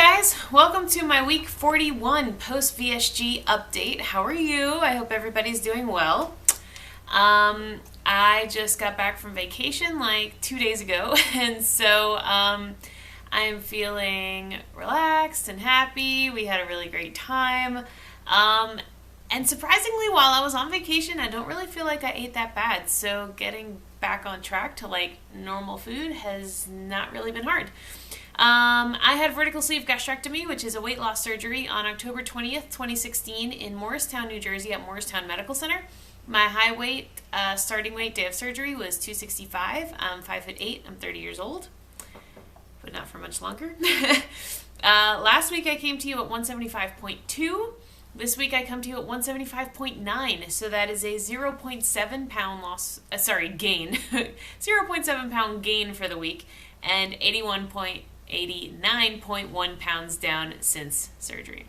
guys, welcome to my week 41 post VSG update. How are you? I hope everybody's doing well. I just got back from vacation like 2 days ago, and so I am feeling relaxed and happy. We had a really great time. And surprisingly, while I was on vacation, I don't really feel like I ate that bad. So getting back on track to like normal food has not really been hard. I had vertical sleeve gastrectomy, which is a weight loss surgery, on October 20th, 2016 in Morristown, New Jersey at Morristown Medical Center. My high weight, starting weight day of surgery was 265. I'm 5'8". I'm 30 years old, but not for much longer. Last week I came to you at 175.2. This week I come to you at 175.9, so that is a 0.7 pound gain. 0.7 pound gain for the week, and 89.1 pounds down since surgery.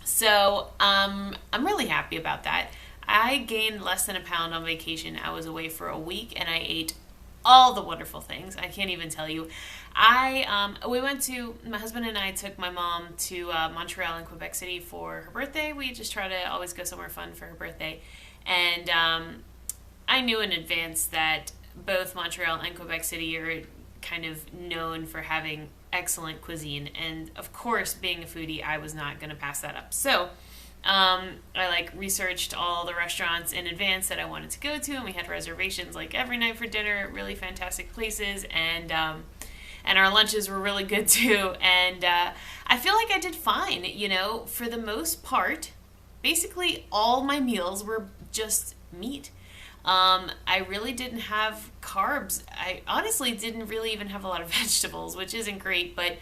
So I'm really happy about that. I gained less than a pound on vacation. I was away for a week and I ate all the wonderful things. I can't even tell you. My husband and I took my mom to Montreal and Quebec City for her birthday. We just try to always go somewhere fun for her birthday. And I knew in advance that both Montreal and Quebec City are kind of known for having excellent cuisine. And of course, being a foodie, I was not going to pass that up. So I researched all the restaurants in advance that I wanted to go to, and we had reservations like every night for dinner at really fantastic places, and our lunches were really good too. And I feel like I did fine, for the most part. Basically, all my meals were just meat. I really didn't have carbs. I honestly didn't really even have a lot of vegetables, which isn't great, but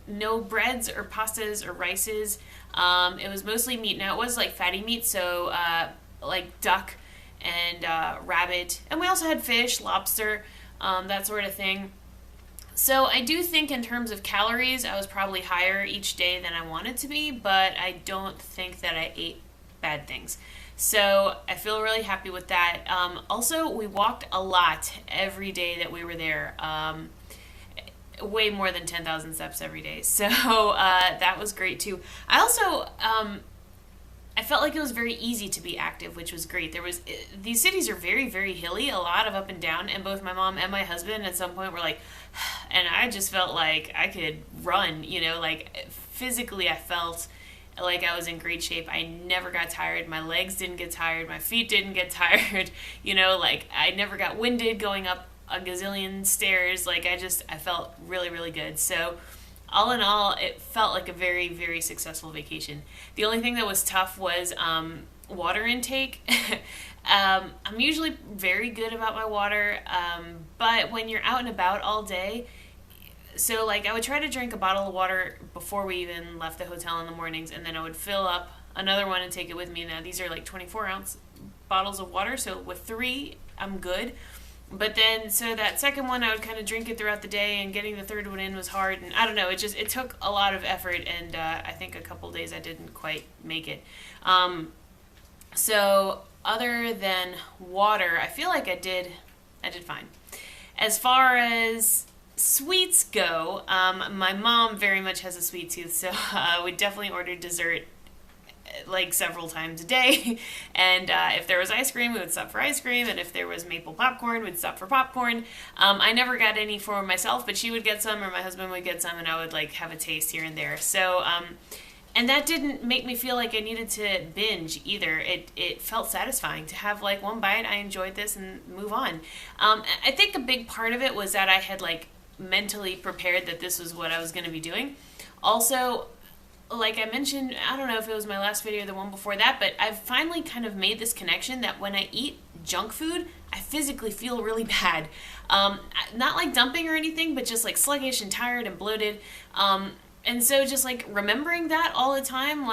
no breads or pastas or rices. It was mostly meat. Now, it was like fatty meat, so like duck and rabbit. And we also had fish, lobster, that sort of thing. So I do think in terms of calories, I was probably higher each day than I wanted to be, but I don't think that I ate bad things. So I feel really happy with that. Also, we walked a lot every day that we were there. Way more than 10,000 steps every day. So that was great too. I also, I felt like it was very easy to be active, which was great. These cities are very, very hilly, a lot of up and down, and both my mom and my husband at some point were like, and I just felt like I could run, physically I felt like I was in great shape. I never got tired. My legs didn't get tired. My feet didn't get tired. I never got winded going up a gazillion stairs. I felt really, really good. So all in all, it felt like a very, very successful vacation. The only thing that was tough was water intake. I'm usually very good about my water, but when you're out and about all day, so I would try to drink a bottle of water before we even left the hotel in the mornings, and then I would fill up another one and take it with me. Now these are 24-ounce bottles of water, so with 3 I'm good. But then, so that second one, I would kind of drink it throughout the day, and getting the third one in was hard. And I don't know, it took a lot of effort, and I think a couple days I didn't quite make it. So other than water, I feel like I did fine. As far as sweets go, my mom very much has a sweet tooth, so we definitely ordered dessert several times a day. And if there was ice cream, we would stop for ice cream, and if there was maple popcorn, we'd stop for popcorn. I never got any for myself, but she would get some, or my husband would get some, and I would have a taste here and there. So and that didn't make me feel like I needed to binge either. It felt satisfying to have one bite. I enjoyed this and move on. I think a big part of it was that I had mentally prepared that this was what I was going to be doing. Also, like I mentioned, I don't know if it was my last video or the one before that, but I've finally kind of made this connection that when I eat junk food, I physically feel really bad. Not dumping or anything, but just sluggish and tired and bloated. And so just remembering that all the time,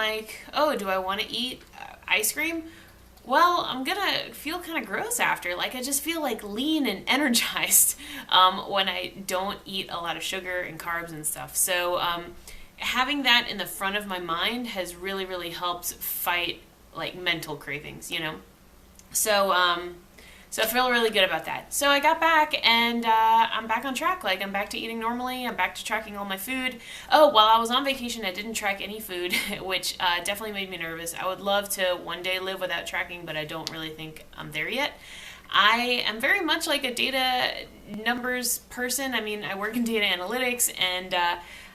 oh, do I want to eat ice cream? Well, I'm gonna feel kind of gross after. I just feel lean and energized when I don't eat a lot of sugar and carbs and stuff. So having that in the front of my mind has really, really helped fight mental cravings, So So I feel really good about that. So I got back and I'm back on track. Like, I'm back to eating normally. I'm back to tracking all my food. Oh, while I was on vacation, I didn't track any food, which definitely made me nervous. I would love to one day live without tracking, but I don't really think I'm there yet. I am very much like a data numbers person. I mean, I work in data analytics and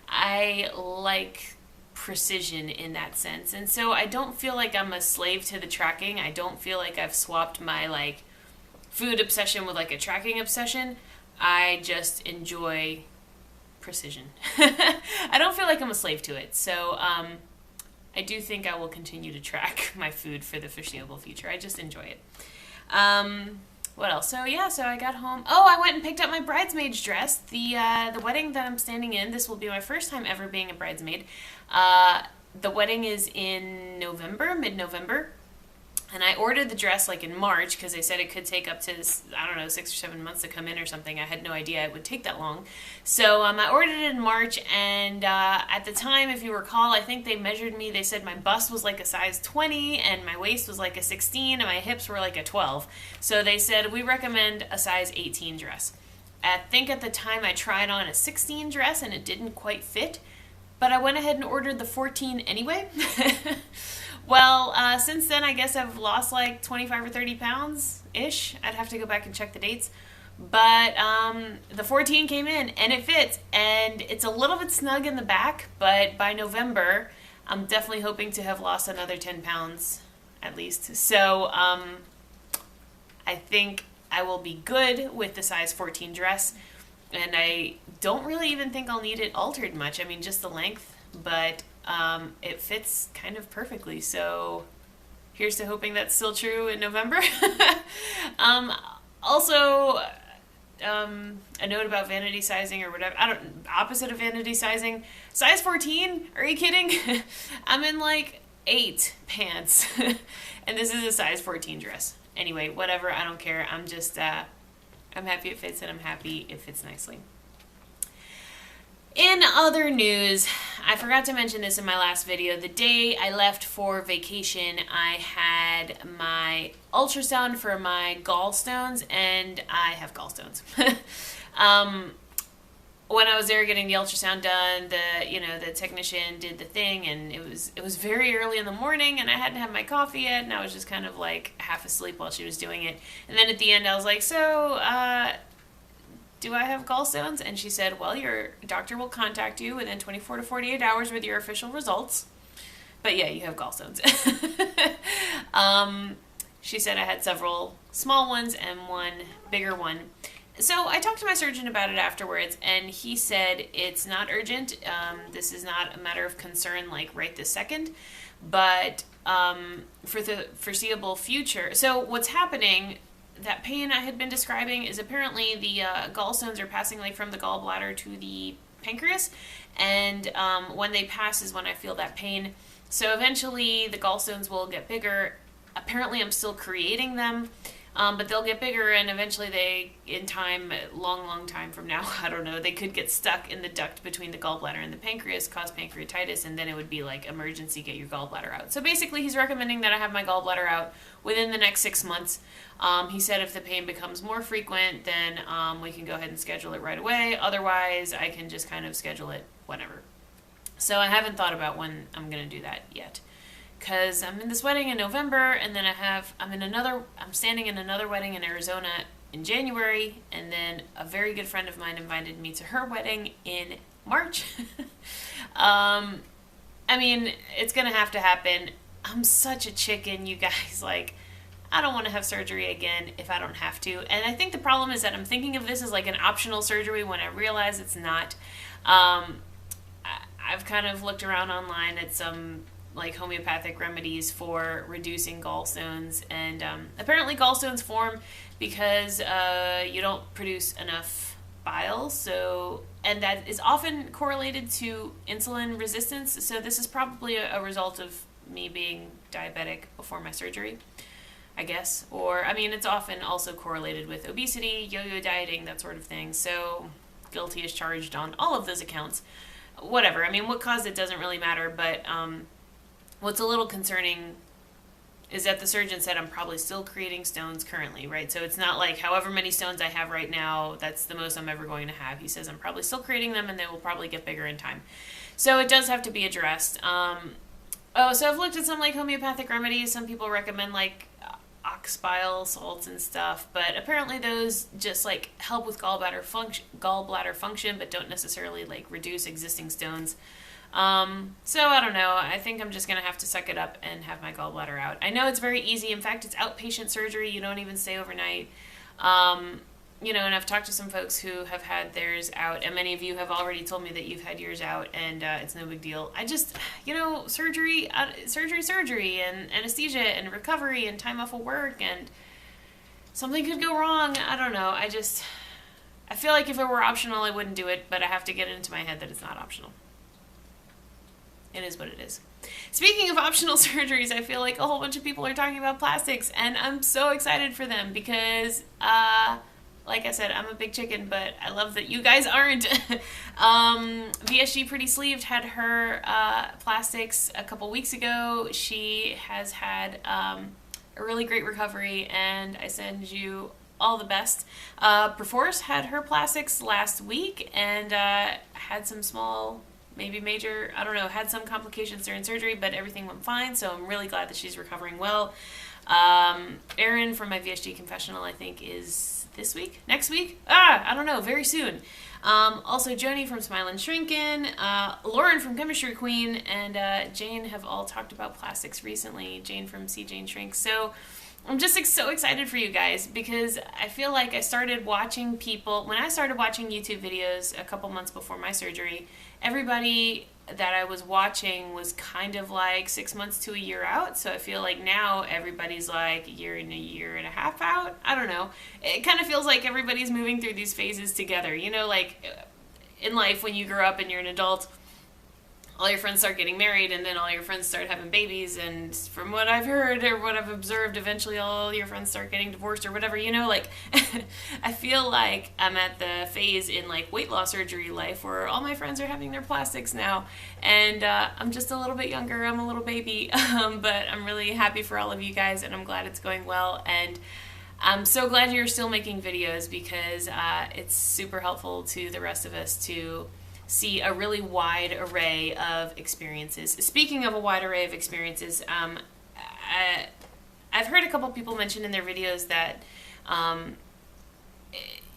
I like precision in that sense. And so I don't feel like I'm a slave to the tracking. I don't feel like I've swapped my like food obsession with like a tracking obsession. I just enjoy precision. I don't feel like I'm a slave to it. So I do think I will continue to track my food for the foreseeable future. I just enjoy it. What else? So yeah, so I got home. Oh, I went and picked up my bridesmaid's dress. The wedding that I'm standing in, this will be my first time ever being a bridesmaid. The wedding is in November, mid-November. And I ordered the dress like in March because they said it could take up to, I don't know, 6 or 7 months to come in or something. I had no idea it would take that long. So I ordered it in March, and at the time, if you recall, I think they measured me. They said my bust was like a size 20 and my waist was like a 16 and my hips were like a 12. So they said, we recommend a size 18 dress. I think at the time I tried on a 16 dress and it didn't quite fit, but I went ahead and ordered the 14 anyway. Well, since then, I guess I've lost like 25 or 30 pounds-ish. I'd have to go back and check the dates. But the 14 came in, and it fits. And it's a little bit snug in the back, but by November, I'm definitely hoping to have lost another 10 pounds at least. So I think I will be good with the size 14 dress. And I don't really even think I'll need it altered much. I mean, just the length, but it fits kind of perfectly. So here's to hoping that's still true in November. Also, a note about vanity sizing or whatever. Opposite of vanity sizing. Size 14? Are you kidding? I'm in like 8 pants. And this is a size 14 dress. Anyway, whatever. I don't care. I'm just, I'm happy it fits and I'm happy it fits nicely. In other news, I forgot to mention this in my last video. The day I left for vacation, I had my ultrasound for my gallstones, and I have gallstones. When I was there getting the ultrasound done, the technician did the thing, and it was very early in the morning, and I hadn't had my coffee yet, and I was just kind of like half asleep while she was doing it. And then at the end, I was like, so, do I have gallstones? And she said, well, your doctor will contact you within 24 to 48 hours with your official results. But yeah, you have gallstones. She said I had several small ones and one bigger one. So I talked to my surgeon about it afterwards, and he said it's not urgent. This is not a matter of concern like right this second, but for the foreseeable future. So what's happening, that pain I had been describing, is apparently the gallstones are passing like from the gallbladder to the pancreas, and when they pass is when I feel that pain. So eventually the gallstones will get bigger. Apparently I'm still creating them, but they'll get bigger, and eventually they, in time, long time from now, I don't know, they could get stuck in the duct between the gallbladder and the pancreas, cause pancreatitis, and then it would be like emergency, get your gallbladder out. So basically he's recommending that I have my gallbladder out within the next 6 months. He said if the pain becomes more frequent, then we can go ahead and schedule it right away. Otherwise, I can just kind of schedule it whenever. So I haven't thought about when I'm going to do that yet, because I'm in this wedding in November, and then I'm standing in another wedding in Arizona in January, and then a very good friend of mine invited me to her wedding in March. I mean, it's going to have to happen. I'm such a chicken, you guys. Like, I don't want to have surgery again if I don't have to. And I think the problem is that I'm thinking of this as like an optional surgery when I realize it's not. I've kind of looked around online at some like homeopathic remedies for reducing gallstones, and apparently gallstones form because you don't produce enough bile, and that is often correlated to insulin resistance. So this is probably a result of me being diabetic before my surgery, I guess. Or, I mean, it's often also correlated with obesity, yo-yo dieting, that sort of thing. So guilty is charged on all of those accounts. Whatever. I mean, what caused it doesn't really matter, but what's a little concerning is that the surgeon said I'm probably still creating stones currently, right? So it's not like however many stones I have right now, that's the most I'm ever going to have. He says I'm probably still creating them and they will probably get bigger in time. So it does have to be addressed. So I've looked at some like homeopathic remedies. Some people recommend like ox bile salts and stuff, but apparently those just like help with gallbladder function, but don't necessarily like reduce existing stones. So I don't know. I think I'm just going to have to suck it up and have my gallbladder out. I know it's very easy. In fact, it's outpatient surgery. You don't even stay overnight. And I've talked to some folks who have had theirs out, and many of you have already told me that you've had yours out, and it's no big deal. I just, surgery, and anesthesia, and recovery, and time off of work, and something could go wrong. I don't know. I feel like if it were optional, I wouldn't do it, but I have to get it into my head that it's not optional. It is what it is. Speaking of optional surgeries, I feel like a whole bunch of people are talking about plastics, and I'm so excited for them because, like I said, I'm a big chicken, but I love that you guys aren't. VSG Pretty Sleeved had her plastics a couple weeks ago. She has had a really great recovery, and I send you all the best. Perforce had her plastics last week and had some small, maybe major, I don't know, had some complications during surgery, but everything went fine, so I'm really glad that she's recovering well. Erin from my VSG confessional, I think, is this week? Next week? I don't know, very soon. Also, Joni from Smile and Shrinkin', Lauren from Chemistry Queen, and Jane have all talked about plastics recently. Jane from See Jane Shrink. So I'm just so excited for you guys because I feel like I started watching people, when I started watching YouTube videos a couple months before my surgery, everybody that I was watching was kind of like 6 months to a year out. So I feel like now everybody's like a year and a half out. I don't know. It kind of feels like everybody's moving through these phases together. Like in life when you grow up and you're an adult, all your friends start getting married and then all your friends start having babies, and from what I've heard or what I've observed, eventually all your friends start getting divorced or whatever, I feel like I'm at the phase in like weight loss surgery life where all my friends are having their plastics now, and I'm just a little bit younger, I'm a little baby, but I'm really happy for all of you guys and I'm glad it's going well, and I'm so glad you're still making videos because it's super helpful to the rest of us to see a really wide array of experiences. Speaking of a wide array of experiences, I've heard a couple people mention in their videos that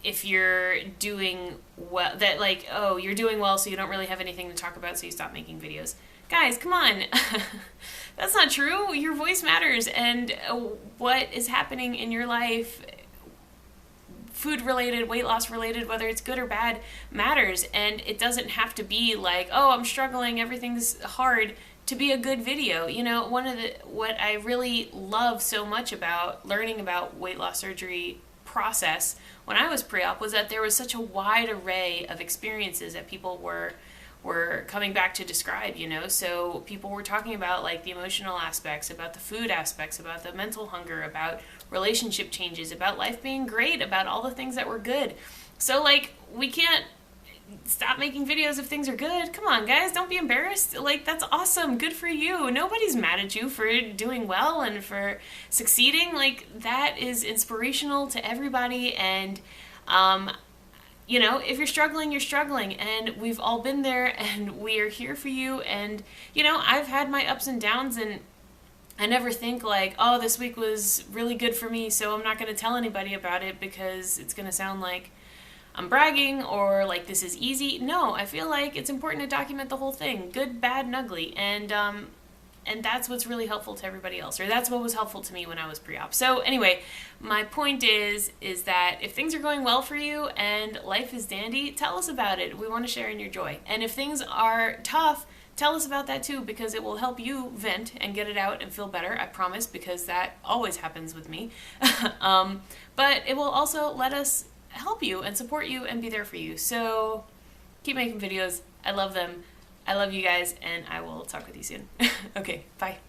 if you're doing well, that like, oh, you're doing well so you don't really have anything to talk about so you stop making videos. Guys, come on. That's not true. Your voice matters, and what is happening in your life, food related, weight loss related, whether it's good or bad, matters. And it doesn't have to be like, oh, I'm struggling, everything's hard, to be a good video. What I really love so much about learning about weight loss surgery process when I was pre-op was that there was such a wide array of experiences that people were coming back to describe, so people were talking about like the emotional aspects, about the food aspects, about the mental hunger, about relationship changes, about life being great, about all the things that were good. So like, we can't stop making videos if things are good. Come on guys, don't be embarrassed. Like, that's awesome, good for you. Nobody's mad at you for doing well and for succeeding. Like, that is inspirational to everybody, and if you're struggling, you're struggling, and we've all been there, and we are here for you. And, I've had my ups and downs, and I never think like, oh, this week was really good for me, so I'm not going to tell anybody about it because it's going to sound like I'm bragging or like this is easy. No, I feel like it's important to document the whole thing, good, bad, and ugly, and that's what's really helpful to everybody else, or that's what was helpful to me when I was pre-op. So anyway, my point is that if things are going well for you and life is dandy, tell us about it. We want to share in your joy. And if things are tough, tell us about that too, because it will help you vent and get it out and feel better, I promise, because that always happens with me. But it will also let us help you and support you and be there for you. So keep making videos. I love them. I love you guys, and I will talk with you soon. Okay, bye.